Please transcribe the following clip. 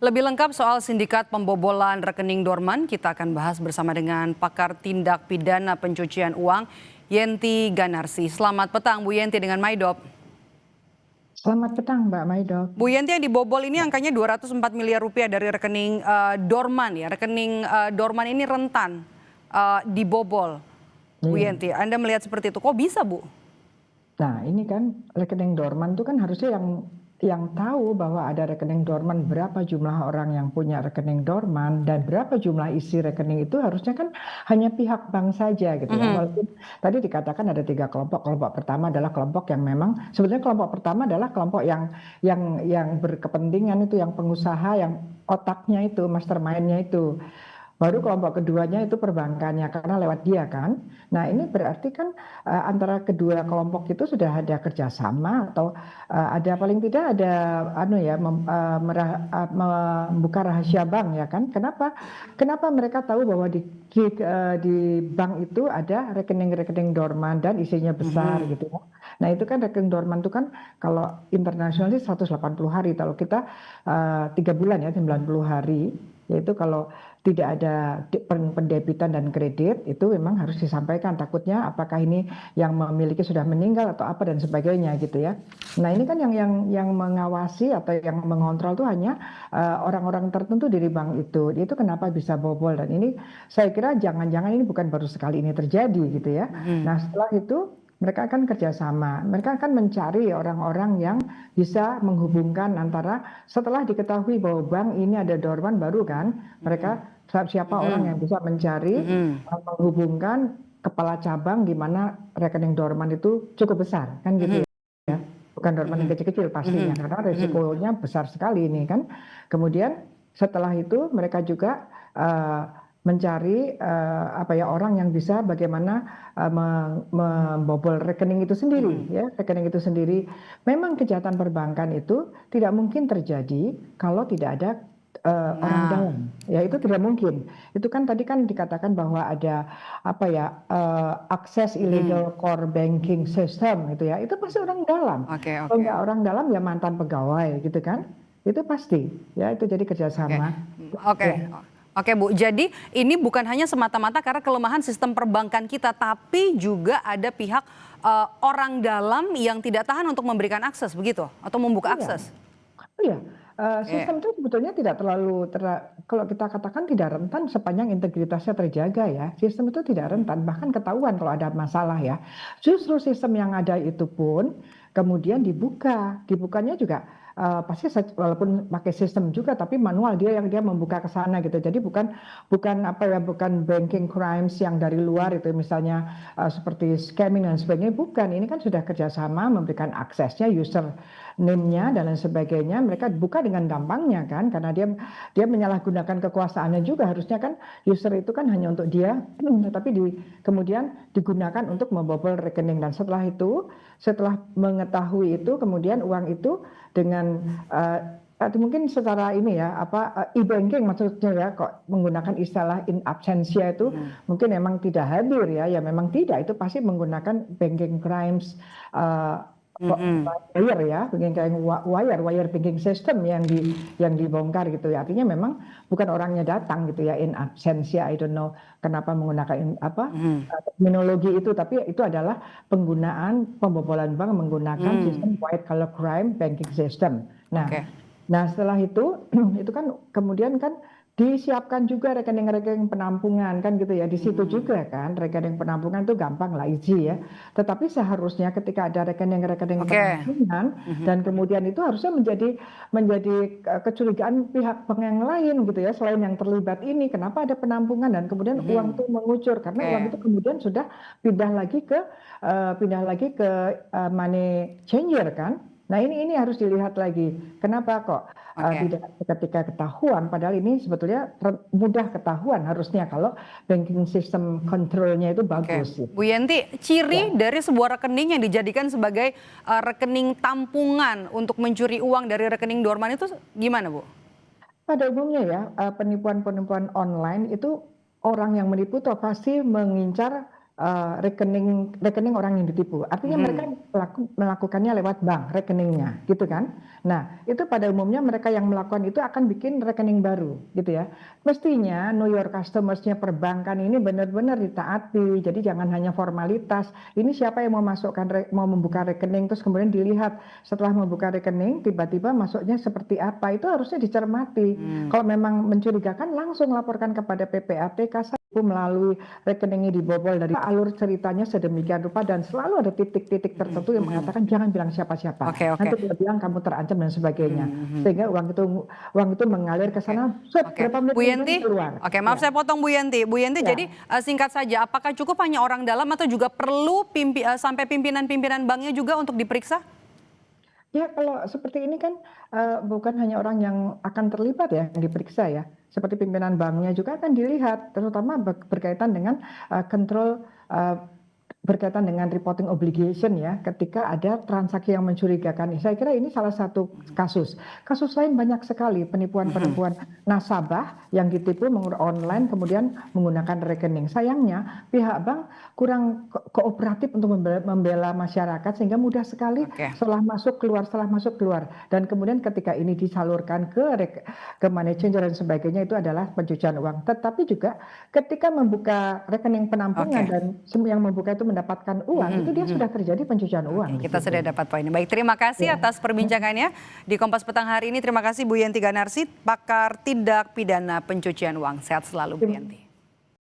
Lebih lengkap soal sindikat pembobolan rekening dorman, kita akan bahas bersama dengan pakar tindak pidana pencucian uang, Yenti Ganarsi. Selamat petang Bu Yenti dengan Maidop. Selamat petang Mbak Maidop. Bu Yenti, yang dibobol ini angkanya 204 miliar rupiah dari rekening dorman ya. Rekening dorman ini rentan dibobol. Bu Iya. Yenti, Anda melihat seperti itu, kok bisa Bu? Nah ini kan rekening dorman itu kan harusnya yang tahu bahwa ada rekening dorman, berapa jumlah orang yang punya rekening dorman dan berapa jumlah isi rekening itu harusnya kan hanya pihak bank saja gitu ya. Walaupun tadi dikatakan ada 3 kelompok. Kelompok pertama adalah kelompok yang memang sebenarnya kelompok pertama adalah kelompok yang berkepentingan, itu yang pengusaha, yang otaknya itu, mastermind-nya itu. Baru kelompok keduanya itu perbankannya karena lewat dia kan. Nah ini berarti kan antara kedua kelompok itu sudah ada kerjasama atau ada paling tidak ada membuka rahasia bank ya kan. Kenapa mereka tahu bahwa di bank itu ada rekening-rekening dorman dan isinya besar gitu ya. Nah itu kan rekening dorman itu kan kalau internasional sih 180 hari. Kalau kita 3 bulan ya 90 hari. Yaitu kalau tidak ada pendebitan dan kredit itu memang harus disampaikan, takutnya apakah ini yang memiliki sudah meninggal atau apa dan sebagainya gitu ya. Nah ini kan yang mengawasi atau yang mengontrol itu hanya orang-orang tertentu dari bank itu kenapa bisa bobol, dan ini saya kira jangan-jangan ini bukan baru sekali ini terjadi gitu ya. Nah setelah itu mereka akan kerjasama, mereka akan mencari orang-orang yang bisa menghubungkan antara, setelah diketahui bahwa bank ini ada dorman baru kan, mereka siapa orang yang bisa mencari, menghubungkan kepala cabang di mana rekening dorman itu cukup besar kan gitu ya. Bukan dorman yang kecil-kecil pastinya, karena resikonya besar sekali ini kan. Kemudian setelah itu mereka juga mencari orang yang bisa bagaimana membobol rekening itu sendiri ya. Rekening itu sendiri, memang kejahatan perbankan itu tidak mungkin terjadi kalau tidak ada orang dalam ya, itu tidak mungkin. Itu kan tadi kan dikatakan bahwa ada akses illegal core banking system gitu ya, itu pasti orang dalam. Kalau nggak orang dalam ya mantan pegawai gitu kan, itu pasti ya, itu jadi kerjasama. Oke Bu, jadi ini bukan hanya semata-mata karena kelemahan sistem perbankan kita, tapi juga ada pihak orang dalam yang tidak tahan untuk memberikan akses begitu, atau membuka akses. Iya, sistem itu sebetulnya tidak kalau kita katakan tidak rentan sepanjang integritasnya terjaga ya. Sistem itu tidak rentan, bahkan ketahuan kalau ada masalah ya. Justru sistem yang ada itu pun kemudian dibukanya juga pasti walaupun pakai sistem juga, tapi manual, dia membuka ke sana gitu. Jadi bukan banking crimes yang dari luar itu misalnya seperti scamming dan sebagainya, bukan. Ini kan sudah kerjasama memberikan aksesnya, user name-nya dan lain sebagainya, mereka buka dengan gampangnya kan, karena dia menyalahgunakan kekuasaannya juga. Harusnya kan user itu kan hanya untuk dia, tapi kemudian digunakan untuk membobol rekening. Dan setelah mengetahui itu, kemudian uang itu dengan mungkin secara ini ya e-banking maksudnya ya, kok menggunakan istilah in absentia itu mungkin memang tidak hadir ya memang tidak, itu pasti menggunakan banking crimes wire ya, wire banking system yang dibongkar gitu ya. Artinya memang bukan orangnya datang gitu ya, in absentia. I don't know kenapa menggunakan terminologi itu, tapi itu adalah penggunaan pembobolan bank menggunakan sistem white collar crime banking system. Nah setelah itu kan kemudian kan disiapkan juga rekening-rekening penampungan kan gitu ya, di situ juga kan rekening penampungan itu gampang lah, easy ya. Tetapi seharusnya ketika ada rekening-rekening penampungan dan kemudian itu harusnya menjadi kecurigaan pihak bank yang lain gitu ya, selain yang terlibat ini, kenapa ada penampungan dan kemudian uang itu mengucur, karena uang itu kemudian sudah pindah lagi ke money changer kan. Nah ini harus dilihat lagi, kenapa kok tidak ketika ketahuan, padahal ini sebetulnya mudah ketahuan harusnya kalau banking system controlnya itu bagus. Bu Yenti, ciri dari sebuah rekening yang dijadikan sebagai rekening tampungan untuk mencuri uang dari rekening dorman itu gimana Bu? Pada umumnya ya, penipuan-penipuan online itu orang yang menipu itu pasti mengincar rekening orang yang ditipu. Artinya mereka melakukannya lewat bank, rekeningnya, gitu kan. Nah, itu pada umumnya mereka yang melakukan itu akan bikin rekening baru, gitu ya. Mestinya know your customers-nya perbankan ini benar-benar ditaati. Jadi jangan hanya formalitas. Ini siapa yang mau mau membuka rekening, terus kemudian dilihat setelah membuka rekening, tiba-tiba masuknya seperti apa. Itu harusnya dicermati. Kalau memang mencurigakan, langsung laporkan kepada PPATK melalui rekeningnya dibobol dari alur ceritanya sedemikian rupa dan selalu ada titik-titik tertentu yang mengatakan jangan bilang siapa-siapa. Nanti dia bilang kamu terancam dan sebagainya. Sehingga uang itu mengalir ke sana. Berapa menit Bu Yenti, keluar. maaf saya potong Bu Yenti. Bu Yenti, jadi singkat saja, apakah cukup hanya orang dalam atau juga perlu sampai pimpinan-pimpinan banknya juga untuk diperiksa? Ya kalau seperti ini kan bukan hanya orang yang akan terlibat ya yang diperiksa ya. Seperti pimpinan banknya juga akan dilihat, terutama berkaitan dengan kontrol berkaitan dengan reporting obligation ya, ketika ada transaksi yang mencurigakan. Saya kira ini salah satu kasus. Kasus lain banyak sekali penipuan-penipuan nasabah yang ditipu online kemudian menggunakan rekening. Sayangnya pihak bank kurang kooperatif untuk membela masyarakat sehingga mudah sekali setelah masuk keluar. Dan kemudian ketika ini disalurkan ke money changer dan sebagainya itu adalah pencucian uang. Tetapi juga ketika membuka rekening penampungan dan yang membuka itu mendapatkan uang, itu dia sudah terjadi pencucian uang. Kita sudah dapat poinnya. Baik, terima kasih atas perbincangannya di Kompas Petang hari ini. Terima kasih Bu Yenti Ganarsi, pakar tindak pidana pencucian uang. Sehat selalu Bu Yenti.